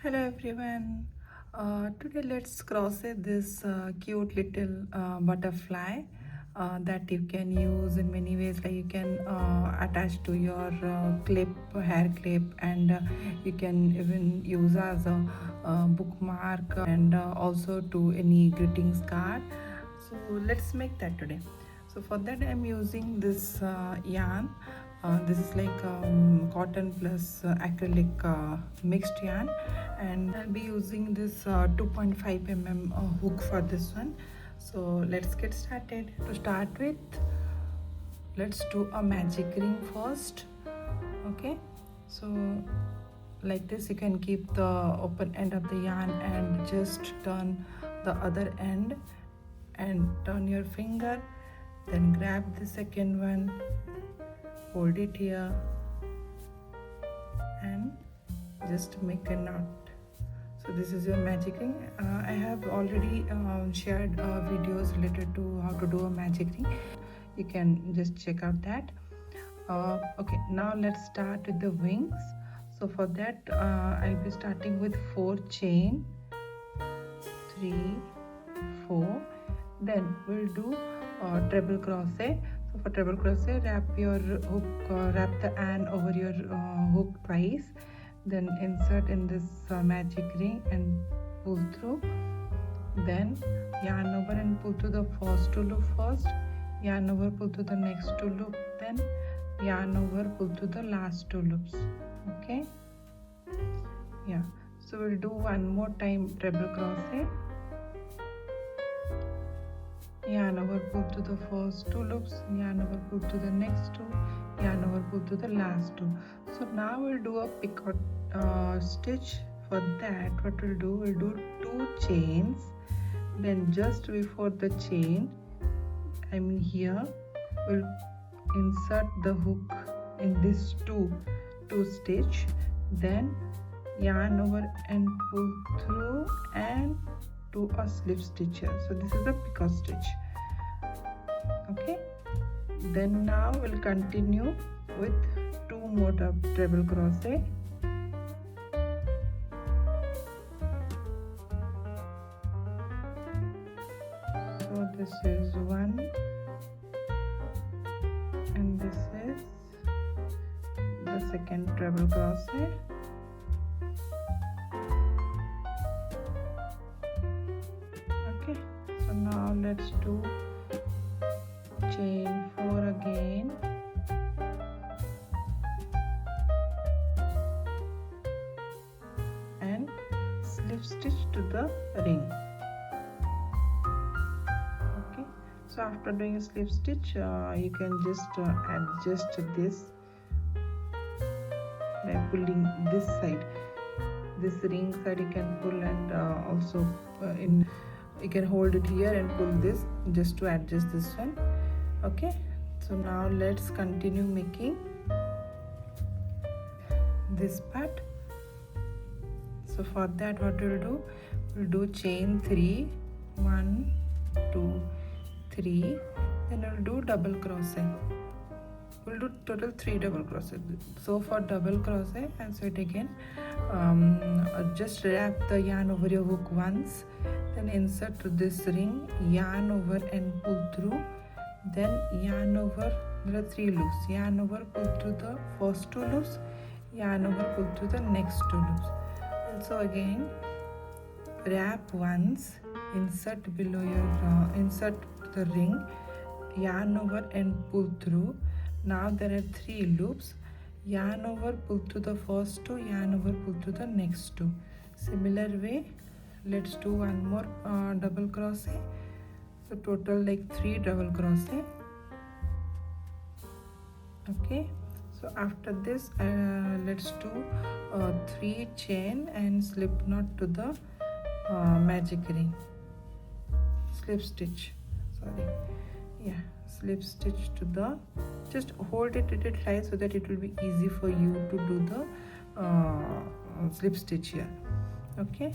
Hello everyone. Today let's crochet this cute little butterfly that you can use in many ways. Like you can attach to your clip, hair clip, and you can even use as a bookmark and also to any greetings card. So let's make that today. So for that I'm using this yarn. This is like cotton plus acrylic mixed yarn, and I'll be using this 2.5 mm hook for this one. So let's get started. To start with, let's do a magic ring first. Okay, so like this you can keep the open end of the yarn and just turn the other end and turn your finger, then grab the second one, hold it here and just make a knot. So this is your magic ring. I have already shared videos related to how to do a magic ring. You can just check out that. Okay, now let's start with the wings. So for that I'll be starting with 4 chain, 3, 4, then we'll do treble crochet. So for treble crochet, wrap your hook, wrap the yarn over your hook twice, then insert in this magic ring and pull through, then yarn over and pull through the first 2 loop first, yarn over, pull through the next 2 loop, then yarn over, pull through the last 2 loops. Okay, yeah, so we'll do one more time treble crochet, yarn over, pull to the first 2 loops, yarn over, pull to the next 2, yarn over, pull to the last 2. So now we'll do a pico stitch. For that what we'll do 2 chains, then just before the chain, I mean here, we'll insert the hook in this 2 stitch, then yarn over and pull through and do a slip stitch here. So this is a pico stitch. Okay, then now we'll continue with 2 more treble crochet. So this is 1 and this is the second treble crochet. Okay, so now let's do chain 4 again, and slip stitch to the ring. Okay, so after doing a slip stitch you can just adjust this by pulling this side, this ring side you can pull, and also you can hold it here and pull this just to adjust this one. Okay, so now let's continue making this part. So for that what we'll do chain 3, 1, 2, 3, then we'll do double crochet. We'll do total 3 double crochet. So for double crochet, I'll say it again, just wrap the yarn over your hook once, then insert to this ring, yarn over and pull through, then yarn over, there are 3 loops, yarn over, pull through the first 2 loops, yarn over, pull through the next 2 loops. Also again, wrap once, insert below your insert the ring, yarn over and pull through. Now there are 3 loops, yarn over, pull through the first 2, yarn over, pull through the next 2. Similar way, let's do one more double crochet. So total like 3 double crochet. Okay, so after this let's do 3 chain and slip knot to the magic ring, slip stitch, sorry, yeah, slip stitch to the, just hold it little tight so that it will be easy for you to do the slip stitch here. Okay,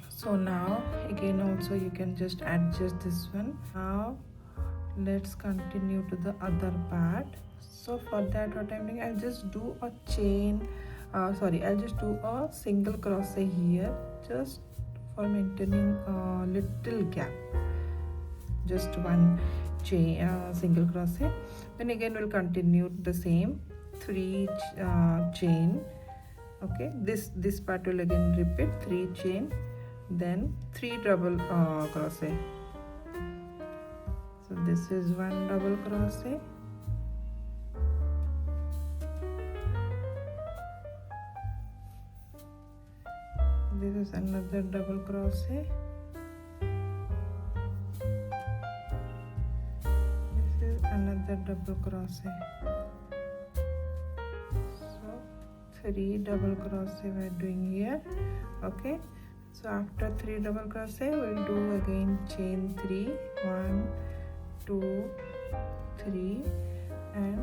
so now again also you can just adjust this one. Now let's continue to the other part. So for that what I'm doing, I'll just do a chain sorry, I'll just do a single crochet here, just for maintaining a little gap, just one chain, single crochet. Then again we'll continue the same 3 chain. Okay, this part will again repeat 3 chain, then 3 double crochet. So this is 1 double crochet, this is another double crochet, this is another double crochet. So 3 double crochet we're doing here. Okay, so after 3 double crochet we'll do again chain 3, 1 2 3 and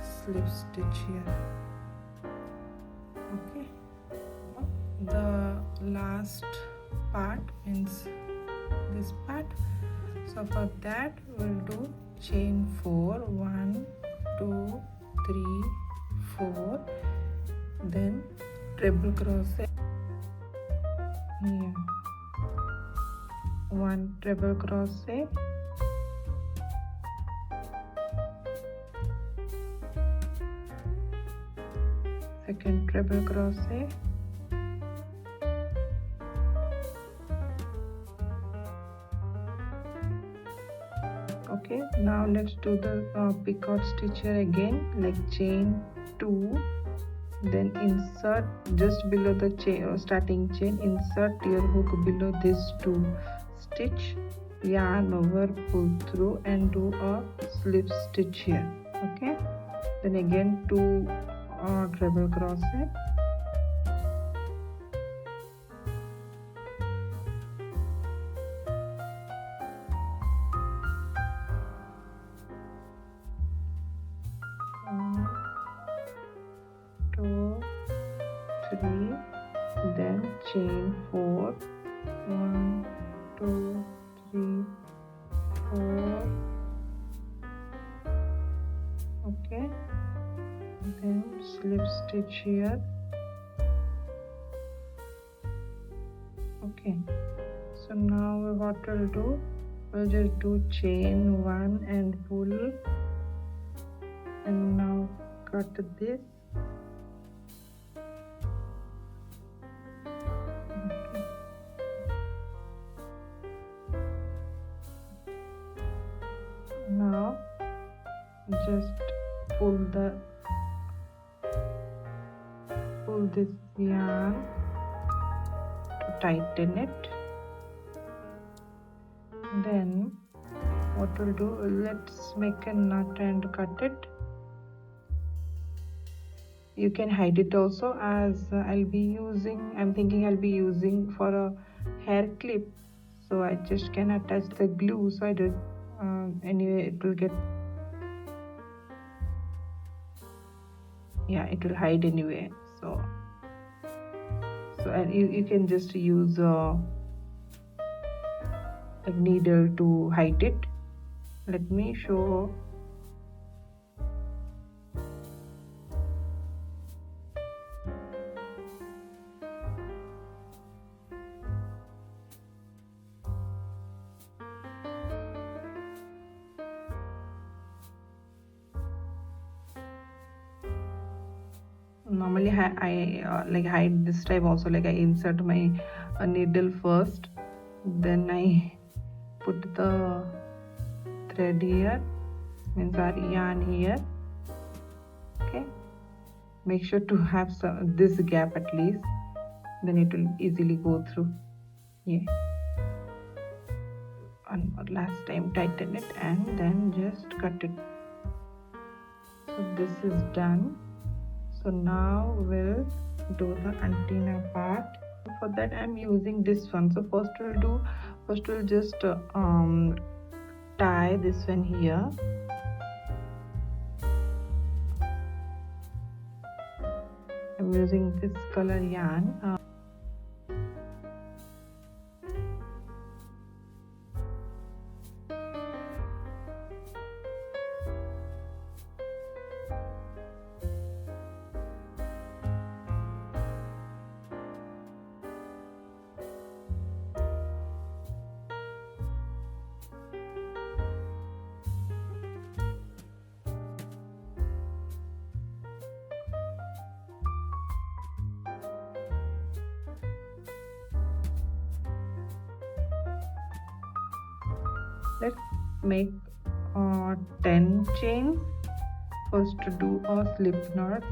slip stitch here. Okay, the last part means this part, so for that we'll do chain 4, 1 2 3 4, then treble crochet here, 1 treble crochet, second treble crochet, okay. Now let's do the picot stitch here again, like chain 2, then insert just below the chain, starting chain, insert your hook below this 2, stitch yarn over, pull through and do a slip stitch here. Okay, then again 2 treble crochet, then chain 4, 1 2 3 4, okay, then slip stitch here. Okay, so now what we'll do, we'll just do chain 1 and pull, and now cut this. Now just pull this yarn to tighten it. Then what we'll do, let's make a knot and cut it. You can hide it also, as I'm thinking I'll be using for a hair clip, so I just can attach the glue, so I did anyway it will get, yeah, it will hide anyway. So and you can just use a needle to hide it. Let me show. Normally I like hide this type also, like I insert my needle first, then I put the thread here, means our yarn here. Okay, make sure to have this gap at least, then it will easily go through. Yeah, one more last time, tighten it and then just cut it. So this is done. So now we'll do the antenna part. For that I'm using this one. So first we'll just tie this one here. I'm using this color yarn. Let's make 10 chains. First to do a slip knot.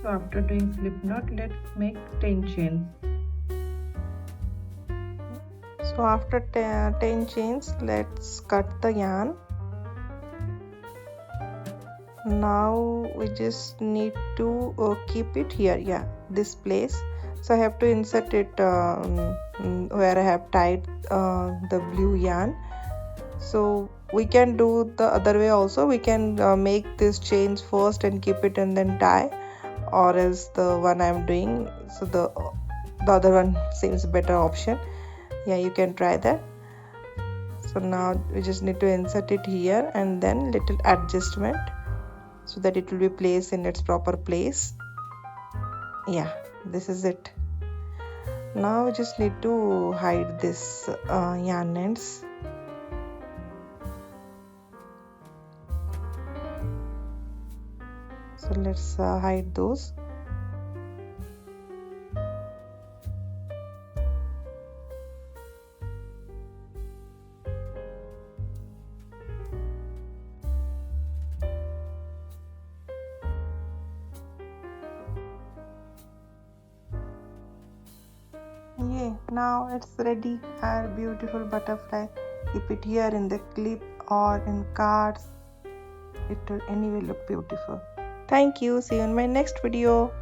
So after doing slip knot, let's make 10 chains. So after 10 chains, let's cut the yarn. Now we just need to keep it here, yeah, this place. So I have to insert it where I have tied the blue yarn. So we can do the other way also. We can make these chains first and keep it and then tie, or else the one I'm doing, so the other one seems better option. Yeah, you can try that. So now we just need to insert it here and then little adjustment so that it will be placed in its proper place. Yeah, this is it. Now we just need to hide this yarn ends. So let's hide those. Yeah, now it's ready. Our beautiful butterfly. Keep it here in the clip or in cards. It will anyway look beautiful. Thank you. See you in my next video.